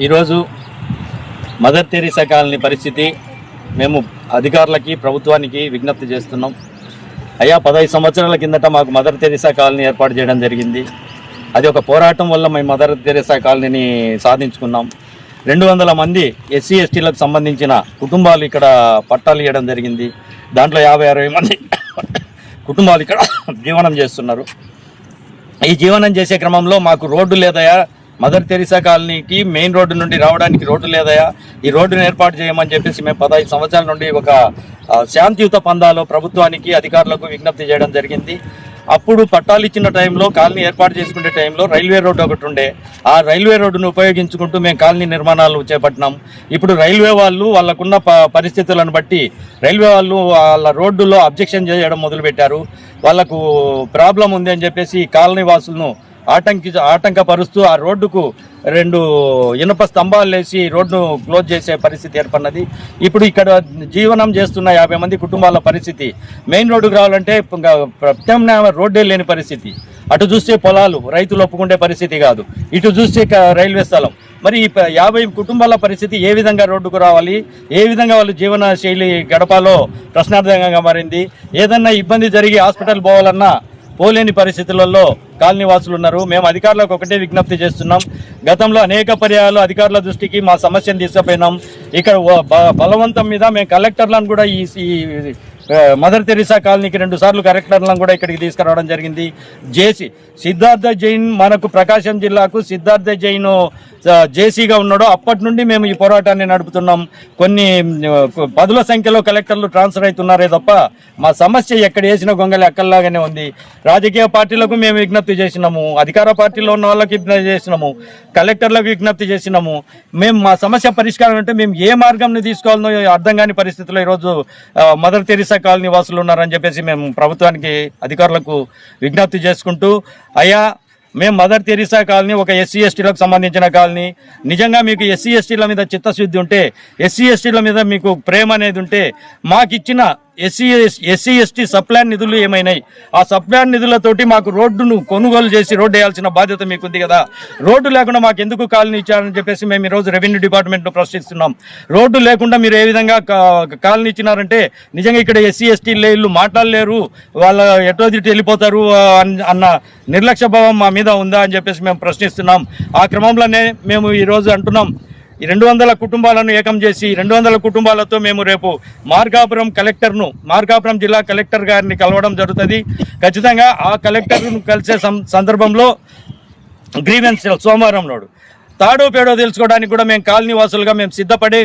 ఈరోజు mother Teresa colony పరిస్థితి మేము అధికారులకి ప్రభుత్వానికి విజ్ఞప్తి చేస్తున్నాం. అయ్యా 15 సంవత్సరాల కిందట మాకు మదర్ తెరీసా కాలనీ ఏర్పాటు చేయడం జరిగింది. అది ఒక పోరాటం వల్ల మేము మదర్ తెరీసా కాలనీని సాధించుకున్నాం. 200 మంది ఎస్సీ ఎస్టీలకు సంబంధించిన కుటుంబాలు ఇక్కడ పట్టాలు ఇవ్వడం జరిగింది. దాంట్లో 50-60 మంది కుటుంబాలు ఇక్కడ జీవనం చేస్తున్నారు. ఈ జీవనం చేసే క్రమంలో మాకు రోడ్డు లేదయా, మదర్ తెరీసా కాలనీకి మెయిన్ రోడ్డు నుండి రావడానికి రోడ్డు లేదయా, ఈ రోడ్డును ఏర్పాటు చేయమని చెప్పేసి మేము 15 సంవత్సరాల నుండి ఒక శాంతియుత పందాలో ప్రభుత్వానికి అధికారులకు విజ్ఞప్తి చేయడం జరిగింది. అప్పుడు పట్టాలు ఇచ్చిన టైంలో కాలనీ ఏర్పాటు చేసుకునే టైంలో రైల్వే రోడ్డు ఒకటి ఉండే, ఆ రైల్వే రోడ్డును ఉపయోగించుకుంటూ మేము కాలనీ నిర్మాణాలు చేపట్టినాం. ఇప్పుడు రైల్వే వాళ్ళు వాళ్ళకున్న పరిస్థితులను బట్టి రైల్వే వాళ్ళు వాళ్ళ రోడ్డులో అబ్జెక్షన్ చేయడం మొదలుపెట్టారు. వాళ్ళకు ప్రాబ్లం ఉంది అని చెప్పేసి కాలనీ వాసులను ఆటంకపరుస్తూ ఆ రోడ్డుకు 2 ఇనుప స్తంభాలు వేసి రోడ్డును క్లోజ్ చేసే పరిస్థితి ఏర్పడినది. ఇప్పుడు ఇక్కడ జీవనం చేస్తున్న 50 మంది కుటుంబాల పరిస్థితి మెయిన్ రోడ్డుకు రావాలంటే ప్రత్యామ్నాయ రోడ్డే లేని పరిస్థితి. అటు చూస్తే పొలాలు, రైతులు ఒప్పుకుంటే పరిస్థితి కాదు, ఇటు చూస్తే రైల్వే స్థలం. మరి 50 కుటుంబాల పరిస్థితి ఏ విధంగా రోడ్డుకు రావాలి, ఏ విధంగా వాళ్ళు జీవన శైలి గడపాలో ప్రశ్నార్థకంగా మారింది. ఏదన్నా ఇబ్బంది జరిగి హాస్పిటల్ పోవాలన్నా పోలేని పరిస్థితులలో కాలనీ వాసులు ఉన్నారు. మేము అధికారులకు ఒకటే విజ్ఞప్తి చేస్తున్నాం. గతంలో అనేక పర్యాయాలు అధికారుల దృష్టికి మా సమస్యను తీసుకుపోయినాం. ఇక్కడ బలవంతం మీద మేము కలెక్టర్లను కూడా ఈ మదర్ తెరీసా కాలనీకి 2 సార్లు కలెక్టర్లను కూడా ఇక్కడికి తీసుకురావడం జరిగింది. సిద్ధార్థ జైన్ మనకు ప్రకాశం జిల్లాకు సిద్ధార్థ జైన్ జేసీగా ఉన్నాడో అప్పటి నుండి మేము ఈ పోరాటాన్ని నడుపుతున్నాం. కొన్ని 10ల సంఖ్యలో కలెక్టర్లు ట్రాన్స్ఫర్ అవుతున్నారే తప్ప మా సమస్య ఎక్కడ వేసిన గొంగలి అక్కల్లాగానే ఉంది. రాజకీయ పార్టీలకు మేము విజ్ఞప్తి చేసినాము, అధికార పార్టీలో ఉన్న వాళ్ళకి విజ్ఞప్తి చేసినాము, కలెక్టర్లకు విజ్ఞప్తి చేసినాము. మేము మా సమస్య పరిష్కారం అంటే మేము ఏ మార్గంని తీసుకోవాలనో అర్థం కాని పరిస్థితుల్లో ఈరోజు మదర్ తెరీసా కాలనీ వాసులు ఉన్నారని చెప్పేసి మేము ప్రభుత్వానికి అధికారులకు విజ్ఞప్తి చేసుకుంటూ, అయ్యా మేము మదర్ తెరీసా కాలనీ ఒక ఎస్సీ ఎస్టీలకు సంబంధించిన కాలనీ. నిజంగా మీకు ఎస్సీ ఎస్టీల మీద చిత్తశుద్ధి ఉంటే, ఎస్సీ ఎస్టీల మీద మీకు ప్రేమ అనేది ఉంటే మాకిచ్చిన ఎస్సీ ఎస్టీ సప్లాన్ నిధులు ఏమైనాయి, ఆ సప్లాన్ నిధులతోటి మాకు రోడ్డును కొనుగోలు చేసి రోడ్డు వేయాల్సిన బాధ్యత మీకుంది కదా. రోడ్డు లేకుండా మాకు ఎందుకు కాలనీ ఇచ్చారని చెప్పేసి మేము ఈరోజు రెవెన్యూ డిపార్ట్మెంట్ను ప్రశ్నిస్తున్నాం. రోడ్డు లేకుండా మీరు ఏ విధంగా కాలనీ ఇచ్చినారంటే నిజంగా ఇక్కడ ఎస్సీ ఎస్టీ ఇల్లు మాట్లాడలేరు, వాళ్ళ ఎటో తిట్టి వెళ్ళిపోతారు అన్న నిర్లక్ష్య భావం మా మీద ఉందా అని చెప్పేసి మేము ప్రశ్నిస్తున్నాం. ఆ క్రమంలోనే మేము ఈరోజు అంటున్నాం, ఈ 200 కుటుంబాలను ఏకం చేసి 200 కుటుంబాలతో మేము రేపు మార్కాపురం జిల్లా కలెక్టర్ గారిని కలవడం జరుగుతుంది. ఖచ్చితంగా ఆ కలెక్టర్ను కలిసే సందర్భంలో గ్రీవెన్స్ సోమవారం నాడు తాడో పేడో తెలుసుకోవడానికి కూడా మేము కాలనీ వాసులుగా మేము సిద్ధపడి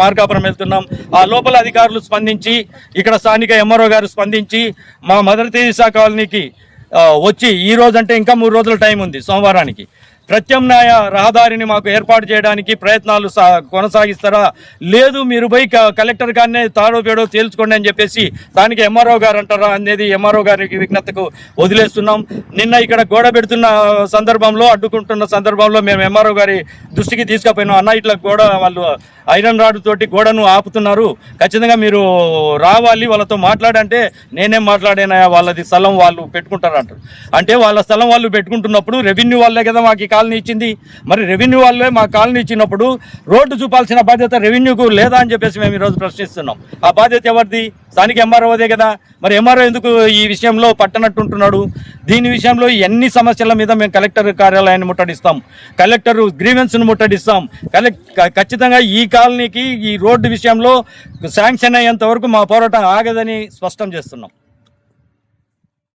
మార్కాపురం వెళ్తున్నాం. ఆ లోపల అధికారులు స్పందించి, ఇక్కడ స్థానిక ఎంఆర్ఓ గారు స్పందించి మా మదర్ తెరీసా కాలనీకి వచ్చి ఈ రోజంటే ఇంకా 3 రోజుల టైం ఉంది, సోమవారానికి ప్రత్యామ్నాయ రహదారిని మాకు ఏర్పాటు చేయడానికి ప్రయత్నాలు కొనసాగిస్తారా, లేదు మీరు పోయి కలెక్టర్ గారినే తాడో పేడో తేల్చుకోండి అని చెప్పేసి దానికి ఎంఆర్ఓ గారు అంటారా అనేది ఎంఆర్ఓ గారికి విజ్ఞతకు వదిలేస్తున్నాం. నిన్న ఇక్కడ గోడ పెడుతున్న సందర్భంలో, అడ్డుకుంటున్న సందర్భంలో మేము ఎంఆర్ఓ గారి దృష్టికి తీసుకుపోయినాం. అన్న ఇట్లా గోడ వాళ్ళు ఐరన్ రాడ్ తోటి గోడను ఆపుతున్నారు, ఖచ్చితంగా మీరు రావాలి, వాళ్ళతో మాట్లాడంటే నేనేం మాట్లాడేనా, వాళ్ళది స్థలం వాళ్ళు పెట్టుకుంటారంటారు. అంటే వాళ్ళ స్థలం వాళ్ళు పెట్టుకుంటున్నప్పుడు రెవెన్యూ వాళ్ళే కదా మాకు కాలనీ ఇచ్చింది. మరి రెవెన్యూ వాళ్ళే మా కాలనీ ఇచ్చినప్పుడు రోడ్డు చూపాల్సిన బాధ్యత రెవెన్యూకు లేదా అని చెప్పేసి మేము ఈరోజు ప్రశ్నిస్తున్నాం. ఆ బాధ్యత ఎవరిది? స్థానిక ఎంఆర్ఓదే కదా. మరి ఎంఆర్ఓ ఎందుకు ఈ విషయంలో పట్టనట్టుంటున్నాడు? దీని విషయంలో ఎన్ని సమస్యల మీద మేము కలెక్టర్ కార్యాలయాన్ని ముట్టడిస్తాం, కలెక్టర్ గ్రీవెన్స్ను ముట్టడిస్తాం. ఖచ్చితంగా ఈ కాలనీకి ఈ రోడ్డు విషయంలో శాంక్షన్ అయ్యేంత వరకు మా పోరాటం ఆగదని స్పష్టం చేస్తున్నాం.